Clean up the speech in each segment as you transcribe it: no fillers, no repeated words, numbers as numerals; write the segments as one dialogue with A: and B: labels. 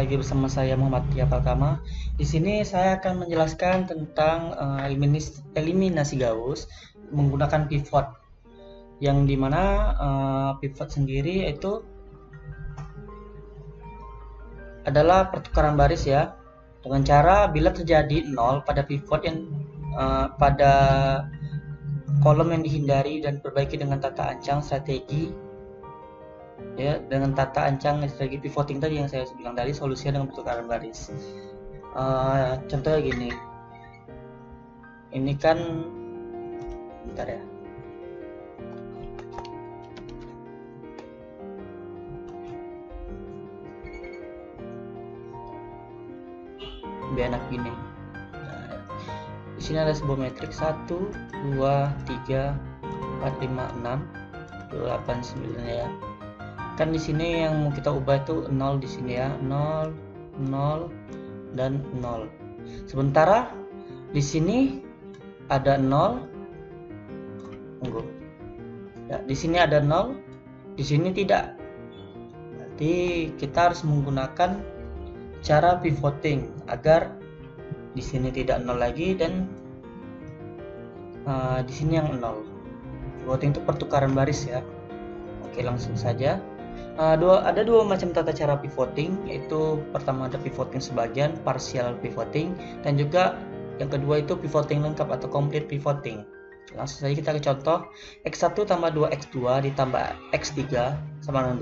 A: lagi bersama saya Muhammad Tia Pratama. Di sini saya akan menjelaskan tentang eliminasi Gauss menggunakan pivot. Yang dimana pivot sendiri itu adalah pertukaran baris ya, dengan cara bila terjadi 0 pada pivot yang pada kolom yang dihindari dan perbaiki dengan tata ancang strategi ya, dengan tata ancang strategi pivoting tadi yang saya bilang tadi, solusinya dengan pertukaran baris. Contohnya gini, ini kan bentar ya, biar enak gini. Nah, di sini ada sebuah matriks 1 2 3 4 5 6 8 9 ya. Kan di sini yang mau kita ubah itu 0 di sini ya, 0 0 dan 0. Sementara di sini ada 0. Tunggu. Ya, di sini ada 0, di sini tidak. Berarti kita harus menggunakan cara pivoting agar di sini tidak 0 lagi dan di sini yang 0. Pivoting itu pertukaran baris ya. Oke, langsung saja. Ada dua macam tata cara pivoting, yaitu pertama ada pivoting sebagian, partial pivoting, dan juga yang kedua itu pivoting lengkap atau complete pivoting. Langsung saja kita ke contoh. X1 tambah 2X2 ditambah X3 sama dengan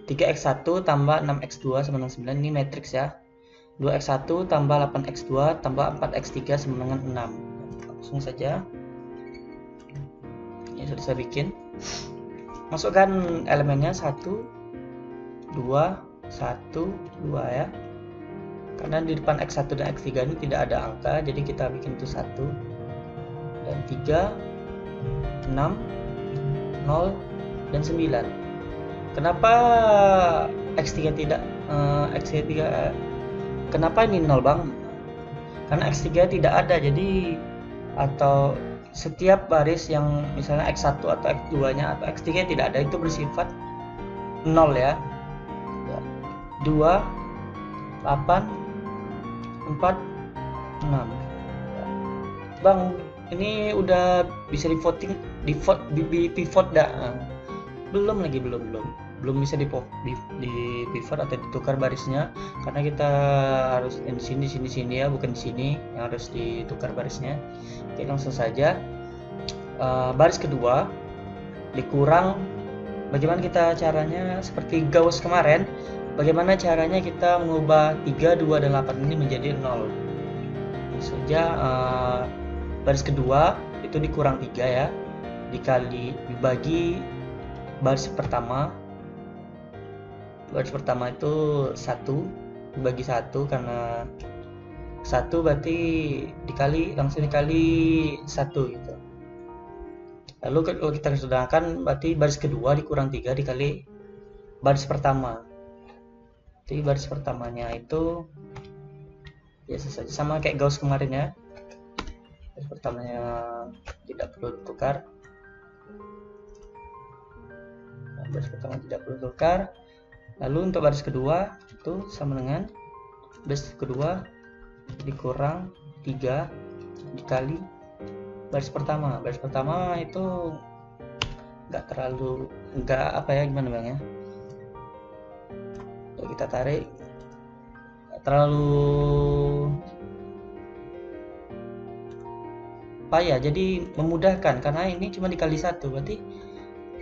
A: 2. 3X1 tambah 6X2 sama dengan 9, ini matriks ya. 2X1 tambah 8X2 tambah 4X3 sama dengan 6. Langsung saja. Ini sudah saya bikin. Masukkan elemennya 1 2 1 2 ya. Karena di depan X1 dan X3 ini tidak ada angka, jadi kita bikin itu 1 dan 3 6 0 dan 9. Kenapa X3 tidak X3 kenapa ini 0 Bang? Karena X3 tidak ada, jadi atau setiap baris yang misalnya X1 atau X2 nya atau X3 tidak ada, itu bersifat 0 ya. 2 8 4 6. Bang, ini udah bisa pivot dah? Belum bisa di pivot atau ditukar barisnya, karena kita harus di sini ya, bukan di sini yang harus ditukar barisnya. Oke, langsung saja. Baris kedua dikurang. Bagaimana kita caranya? Seperti Gauss kemarin, bagaimana caranya kita mengubah 3 2 dan 8 ini menjadi 0? Saja baris kedua itu dikurang 3 ya, dibagi baris pertama. Baris pertama itu 1 dibagi 1, karena 1 berarti langsung dikali 1 gitu. Lalu kalau kita sederhanakan, berarti baris kedua dikurang 3 dikali baris pertama. Jadi baris pertamanya itu biasa saja, sama kayak Gauss kemarin ya. Baris pertamanya tidak perlu ditukar. Baris pertama tidak perlu tukar. Lalu untuk baris kedua itu sama dengan baris kedua dikurang 3 dikali baris pertama. Baris pertama itu enggak apa ya, gimana Bang ya? Kalau kita tarik enggak terlalu payah, jadi memudahkan karena ini cuma dikali 1, berarti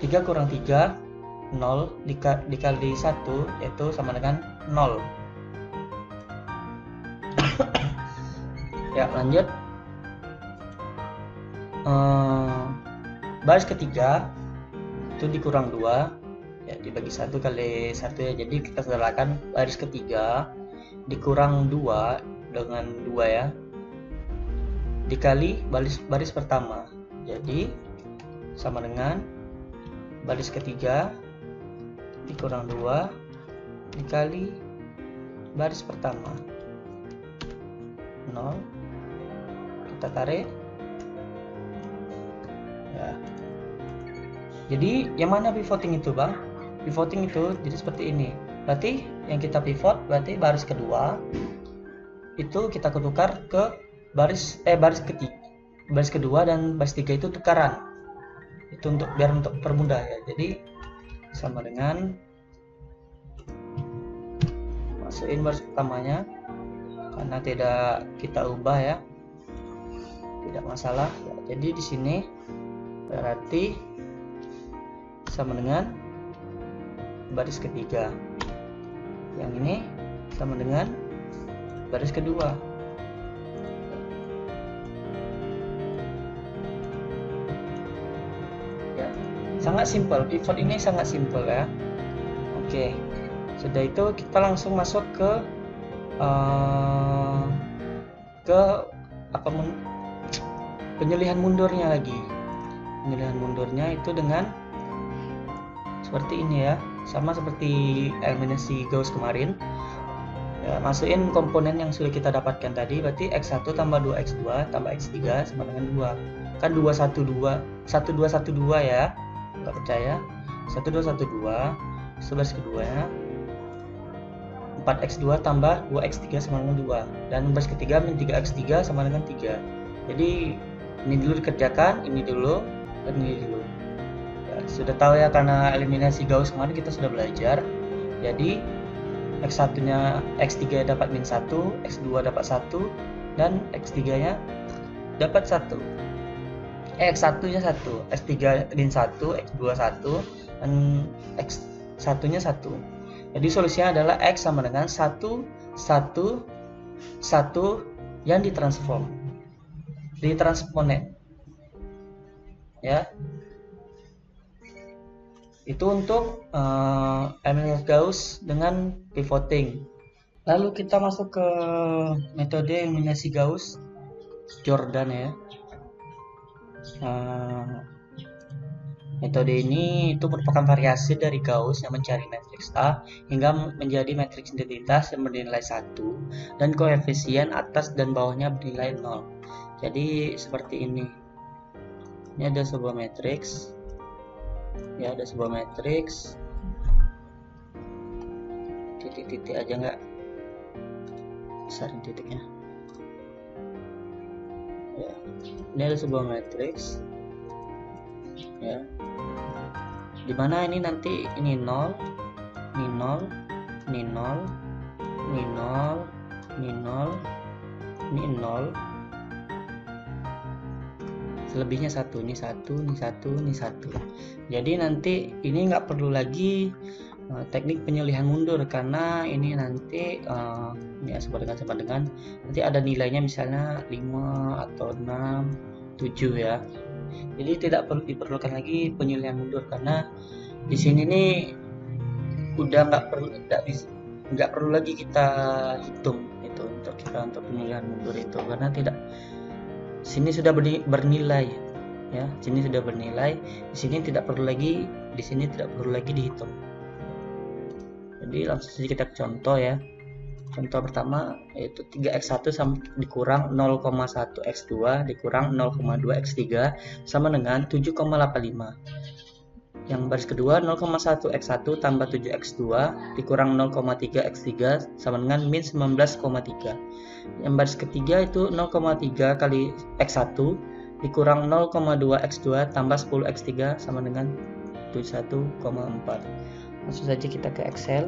A: 3 kurang 3 0 dikali 1 yaitu sama dengan 0. Ya, lanjut. Baris ketiga itu dikurang 2 ya, dibagi 1 kali 1 ya. Jadi kita sederhanakan, baris ketiga dikurang 2 dengan 2 ya, dikali baris pertama. Jadi sama dengan baris ketiga dikurang 2 dikali baris pertama, 0. Kita tarik ya. Jadi yang mana pivoting itu Bang? Pivoting itu jadi seperti ini. berarti yang kita pivot berarti baris kedua itu kita tukar ke baris kedua dan baris 3 itu tukaran. Itu biar untuk permudah ya. Jadi sama dengan masukin baris pertamanya karena tidak kita ubah ya. Tidak masalah. Ya, jadi di sini berarti sama dengan baris ketiga. Yang ini sama dengan baris kedua. Ya, sangat simpel. Pivot ini sangat simpel ya. Oke. Sudah itu kita langsung masuk ke penyelihan mundurnya lagi. Penyelihan mundurnya itu dengan seperti ini ya, sama seperti eliminasi Gauss kemarin ya, masukin komponen yang sudah kita dapatkan tadi, berarti X1 tambah 2X2 tambah X3 sama dengan 2 kan 1212 ya, nggak percaya 1212 sebaris keduanya 4X2 tambah 2X3 sama dengan 2 dan baris ketiga min 3X3 sama dengan 3. Jadi ini dulu dikerjakan, ini dulu dan ini dulu ya, sudah tahu ya karena eliminasi Gauss kemarin kita sudah belajar. Jadi X1 nya X3 dapat min 1, X2 dapat 1 dan X3 nya dapat 1 X1 nya 1, X3 min 1, X2 1 dan X1 nya 1. Jadi solusinya adalah X sama dengan 1, 1, 1 yang ditransform, ditransponen ya. Itu untuk eliminasi Gauss dengan pivoting. Lalu kita masuk ke metode eliminasi Gauss Jordan ya. Metode ini itu merupakan variasi dari Gauss yang mencari matriks A hingga menjadi matriks identitas yang bernilai 1 dan koefisien atas dan bawahnya bernilai 0. Jadi seperti ini. Ini ada sebuah matriks. Ya, ada sebuah matriks. Titik-titik aja nggak besarin titiknya. Ya, ini ada sebuah matriks. Ya, dimana ini nanti ini 0, ini 0, ini 0, ini 0, ini 0, ini 0, selebihnya 1, ini 1, ini 1, ini 1. Jadi nanti ini nggak perlu lagi teknik penyelihan mundur karena ini nanti ya sama dengan nanti ada nilainya misalnya 5 atau 6, 7 ya. Jadi tidak perlu diperlukan lagi penyelihan mundur karena di sini nih udah nggak perlu lagi kita hitung itu untuk penyelihan mundur itu karena sini sudah bernilai ya, sini sudah bernilai, di sini tidak perlu lagi dihitung. Jadi langsung saja kita contoh ya. Contoh pertama yaitu 3x1 dikurang 0,1x2 dikurang 0,2x3 sama dengan 7,85. Yang baris kedua 0,1x1 tambah 7x2 dikurang 0,3x3 sama dengan min 19,3. Yang baris ketiga itu 0,3 kali x1 dikurang 0,2x2 tambah 10x3 sama dengan 71,4. Langsung saja kita ke Excel.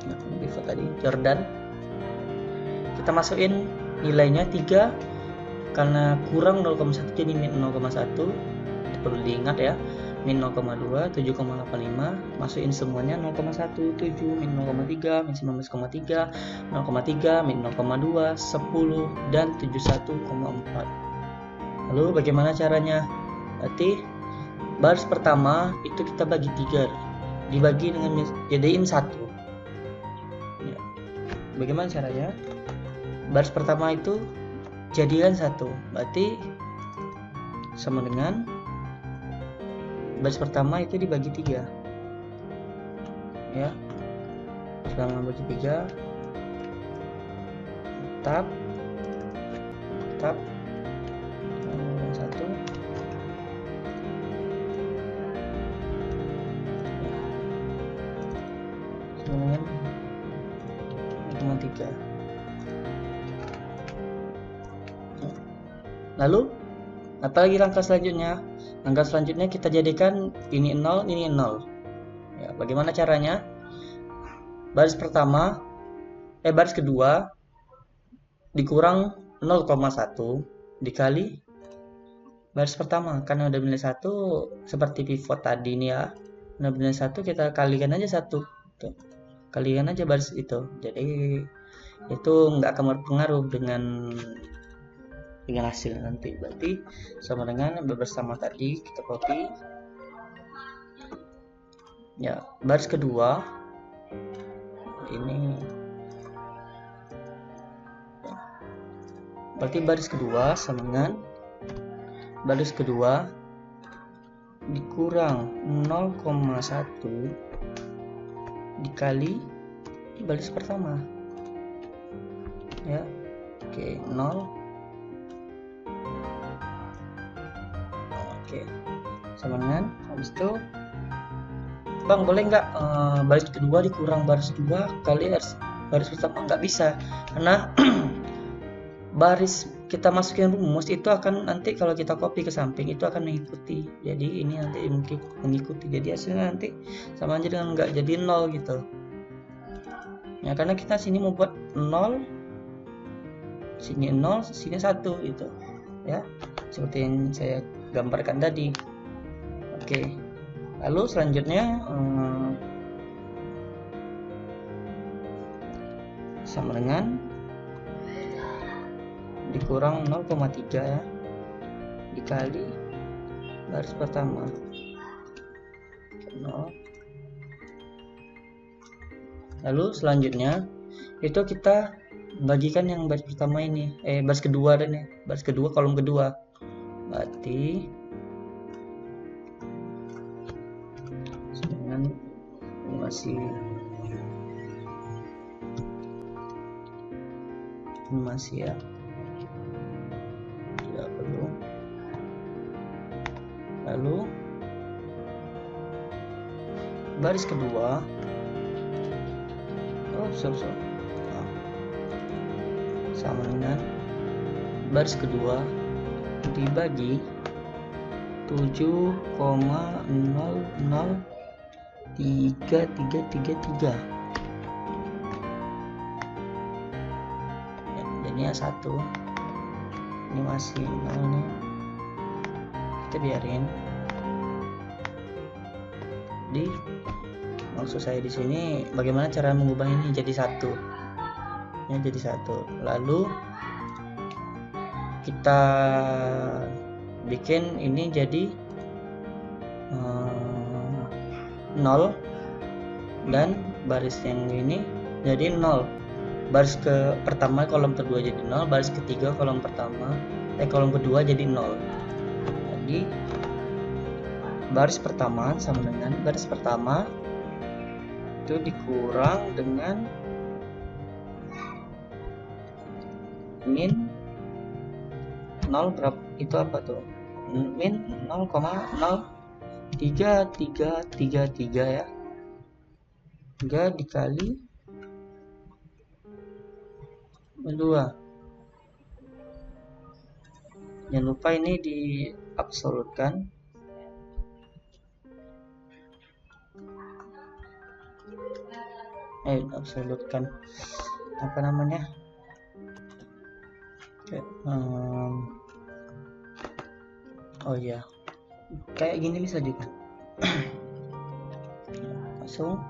A: Nah, pivot tadi Jordan. Kita masukin nilainya 3 karena kurang 0,1 jadi min 0,1. Itu perlu diingat ya. Min 0,2, 7,85, masukin semuanya 0,1, 7, min 0,3, min 19,3, 0,3, min 0,2, 10, dan 71,4. Lalu bagaimana caranya? Berarti baris pertama itu kita bagi 3, dibagi dengan jadiin 1 ya. Bagaimana caranya? Baris pertama itu jadikan 1, berarti sama dengan baris pertama itu dibagi 3 ya. Sekarang bagi 3 tab 1 1 3. Lalu apalagi langkah selanjutnya? Langkah selanjutnya kita jadikan ini 0, ini 0. Ya, bagaimana caranya? Baris kedua dikurang 0,1 dikali baris pertama, karena udah nilai 1 seperti pivot tadi nih ya. Nah, nilai 1 kita kalikan aja 1. Tuh. Kalikan aja baris itu. Jadi itu nggak akan berpengaruh dengan hasil nanti. Berarti sama dengan bersama tadi, kita copy. Ya, baris kedua ini. Berarti baris kedua sama dengan baris kedua dikurang 0,1 dikali baris pertama. Ya. Oke, 0. Oke. Sama dengan habis itu Bang, boleh nggak baris kedua dikurang baris 2 kali baris pertama? Nggak bisa, karena baris kita masukin rumus itu akan nanti kalau kita copy ke samping itu akan mengikuti. Jadi ini nanti mengikuti. Jadi hasilnya nanti sama aja dengan nggak jadi 0 gitu. Ya, karena kita sini mau buat 0, sini 0, sini 1 gitu. Ya, seperti yang saya gambarkan tadi. Oke. Lalu selanjutnya sama dengan dikurang 0,3 ya dikali baris pertama 0. Lalu selanjutnya itu kita bagikan yang baris pertama ini baris kedua dan ya baris kedua kolom kedua, berarti dengan masih ya, tidak perlu. Lalu baris kedua sama dengan baris kedua dibagi 7,003333. Jadinya 1. Ini masih 0 nih. Kita biarin. Maksud saya di sini bagaimana cara mengubah ini jadi 1. Ya, jadi 1. Lalu kita bikin ini jadi 0 dan baris yang ini jadi 0. Baris pertama kolom kedua jadi 0, baris ketiga kolom kedua jadi 0. Jadi baris pertama sama dengan baris pertama itu dikurang dengan min 0 berapa itu apa tuh, min 0,03333 ya, 3 dikali 2. Jangan lupa ini diabsolutkan. Absolutkan apa namanya, oh ya kayak gini bisa juga. Langsung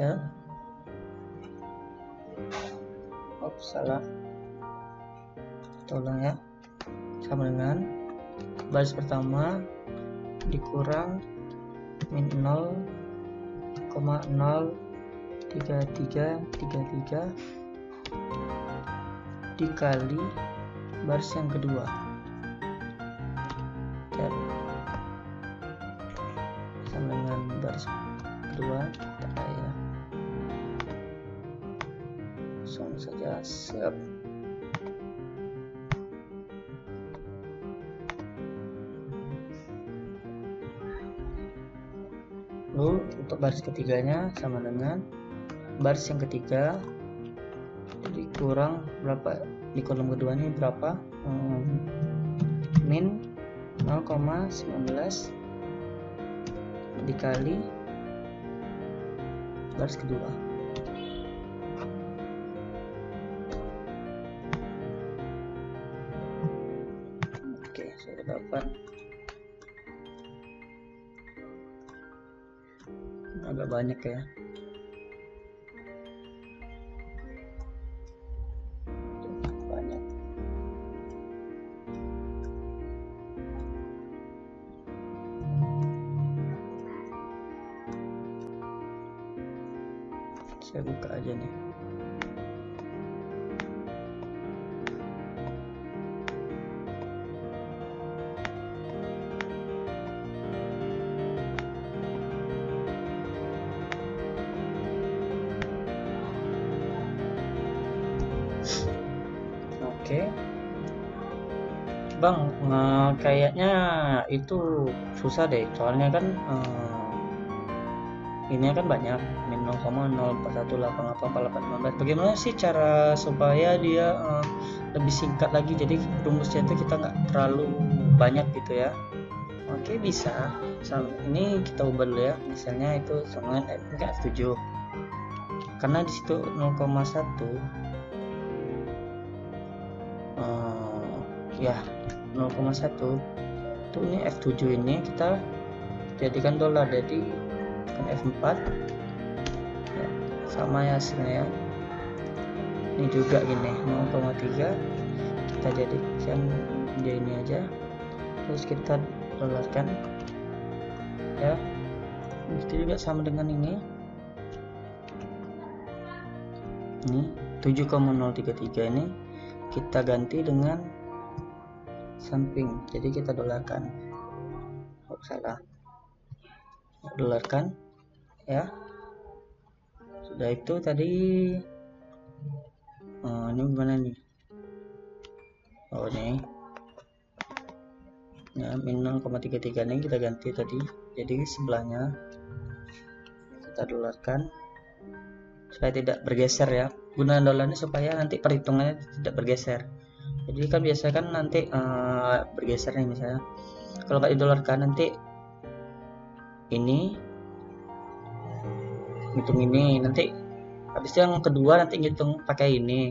A: ya, salah, tolong ya, sama dengan baris pertama dikurang min 0,03333 dikali baris yang kedua. Sama dengan baris kedua kita ya langsung saja siap. Lalu untuk baris ketiganya sama dengan baris yang ketiga jadi kurang berapa di kolom kedua ini berapa, min 0,19 dikali garis kedua. Oke, sudah dapat. Agak banyak ya. Banyak. Saya buka aja nih. Oke, Bang, kayaknya itu susah deh, soalnya kan ini kan banyak, min 0,041888. Bagaimana sih cara supaya dia lebih singkat lagi, jadi rumusnya itu kita nggak terlalu banyak gitu ya? Oke, bisa. Ini kita ubah dulu ya, misalnya itu sama F7, karena di situ 0,1 ya 0,1 itu ini F7 ini kita jadikan dolar, jadi kan F4 ya, sama ya hasilnya. Ini juga gini 0,3 kita jadikan dia ini aja, terus kita dolarkan ya. Itu juga sama dengan ini 7,033 ini kita ganti dengan samping, jadi kita dolarkan. Salah, dolarkan ya. Sudah itu tadi ini gimana nih? Oh ini ya, min 0,33 ini kita ganti tadi, jadi sebelahnya kita dolarkan supaya tidak bergeser ya. Gunaan dolarnya supaya nanti perhitungannya tidak bergeser. Jadi kan biasanya kan nanti bergeser nih, misalnya kalau nggak didolarkan nanti ini hitung ini, nanti habis itu yang kedua nanti ngitung pakai ini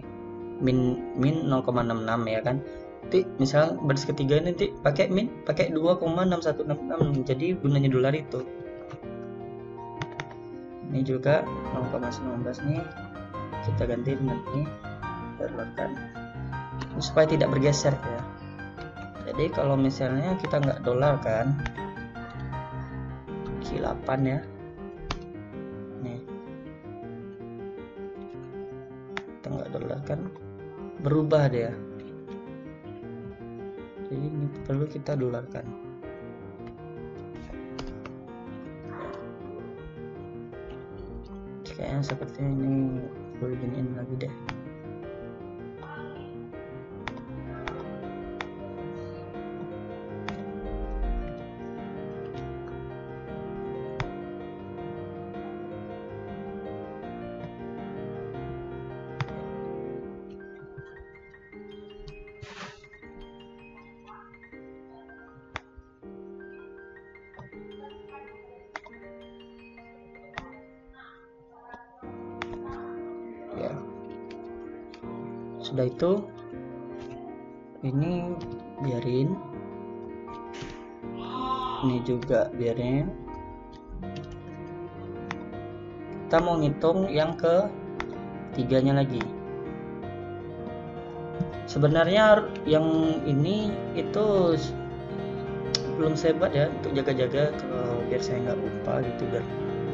A: min 0,66 ya kan. Nanti misal baris ketiga nanti pakai min pakai 2,6166, jadi gunanya dolar itu. Ini juga 0,19 nih kita ganti dengan ini, dolarkan supaya tidak bergeser ya. Jadi kalau misalnya kita nggak dolar kan Q8 ya, nih kita nggak dolar kan berubah dia, jadi ini perlu kita dolarkan. Kayaknya sepertinya ini perlu diginiin lagi deh. Sudah itu ini biarin, ini juga biarin. Kita mau ngitung yang ke tiganya lagi. Sebenarnya yang ini itu belum saya buat ya, untuk jaga-jaga biar saya nggak lupa gitu, biar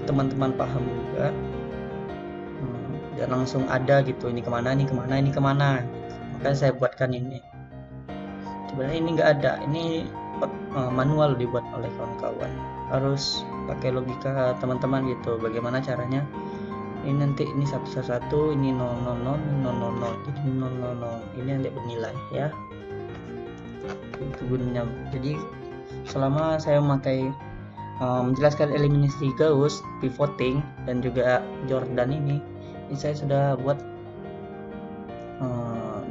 A: teman-teman paham juga. Dan langsung ada gitu, ini kemana, ini kemana, ini kemana. Maka saya buatkan ini. Sebenarnya ini nggak ada, ini manual dibuat oleh kawan-kawan. Harus pakai logika teman-teman gitu. Bagaimana caranya? Ini nanti ini 111, ini 000, ini 000, jadi 000. Ini nanti bernilai ya. Itu gunanya. Jadi selama saya memakai menjelaskan eliminasi Gauss, pivoting dan juga Jordan ini saya sudah buat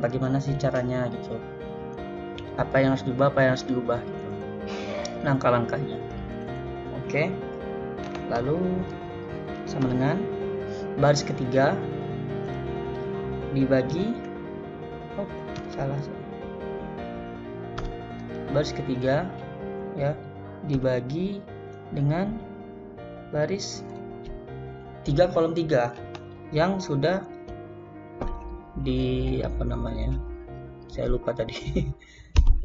A: bagaimana sih caranya gitu, apa yang harus diubah gitu, langkah-langkahnya. Oke, lalu sama dengan baris ketiga dibagi baris ketiga ya dibagi dengan baris 3 kolom 3 yang sudah di saya lupa tadi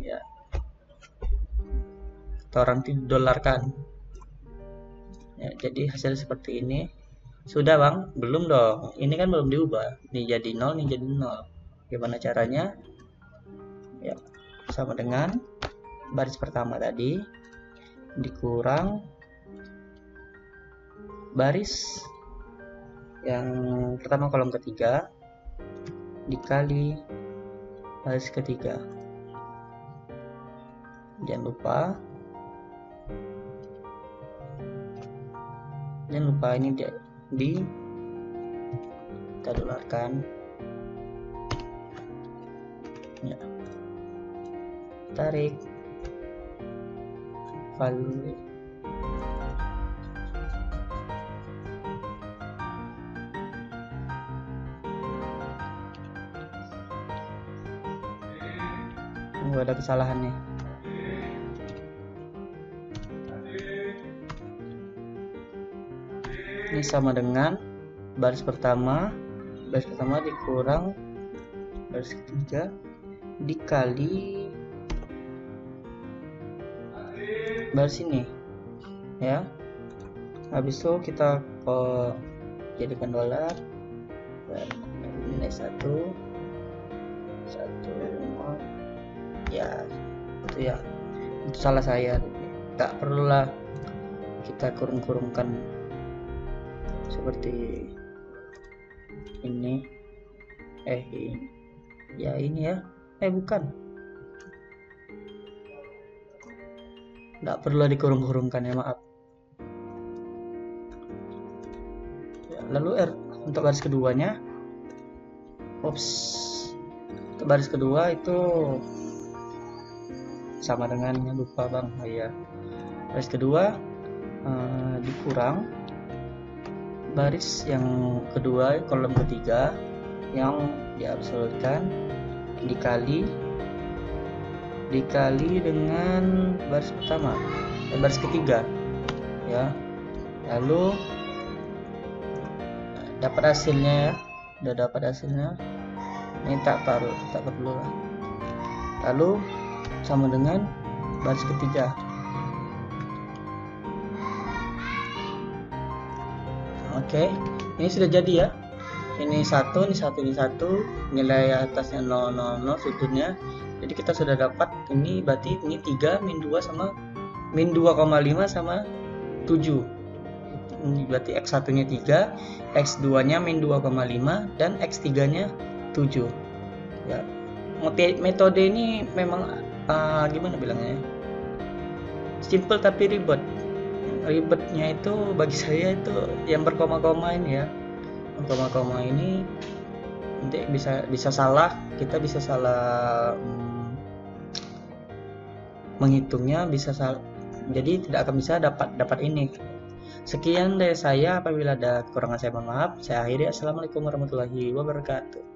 A: ya, orang $dolarkan ya. Jadi hasil seperti ini. Sudah Bang? Belum dong, ini kan belum diubah, ini jadi 0, ini jadi 0. Gimana caranya? Ya, sama dengan baris pertama tadi dikurang baris yang pertama kolom ketiga dikali baris ketiga. Jangan lupa ini kita dolarkan ya, tarik value ada kesalahannya. Ini sama dengan baris pertama dikurang baris ketiga dikali baris ini ya. Habis itu kita jadikan dolar dan nilai 1 ya, itu ya, itu salah saya. Tak perlulah kita kurung-kurungkan seperti ini bukan, nggak perlu dikurung-kurungkan ya, maaf ya. Lalu untuk baris keduanya, untuk baris kedua itu sama dengan, lupa Bang ya, baris kedua dikurang baris yang kedua kolom ketiga yang diabsolutkan dikali dengan baris pertama baris ketiga ya. Lalu dapat hasilnya ya, udah dapat hasilnya, ini tak perlu lah. Lalu sama dengan baris ketiga. Oke, ini sudah jadi ya. Ini satu, nilai atasnya 0,00 sudutnya. Jadi kita sudah dapat ini, berarti ini 3 min 2 sama min 2,5 sama 7. Ini berarti X1 nya 3, X2 nya min 2,5 dan X3 nya 7 ya. Metode ini memang gimana bilangnya, simple tapi ribetnya itu bagi saya itu yang berkoma-koma ini ya. Koma-koma ini nanti bisa salah, kita bisa salah menghitungnya, bisa salah, jadi tidak akan bisa dapat ini. Sekian dari saya, apabila ada kekurangan saya mohon maaf. Saya akhiri. Assalamualaikum warahmatullahi wabarakatuh.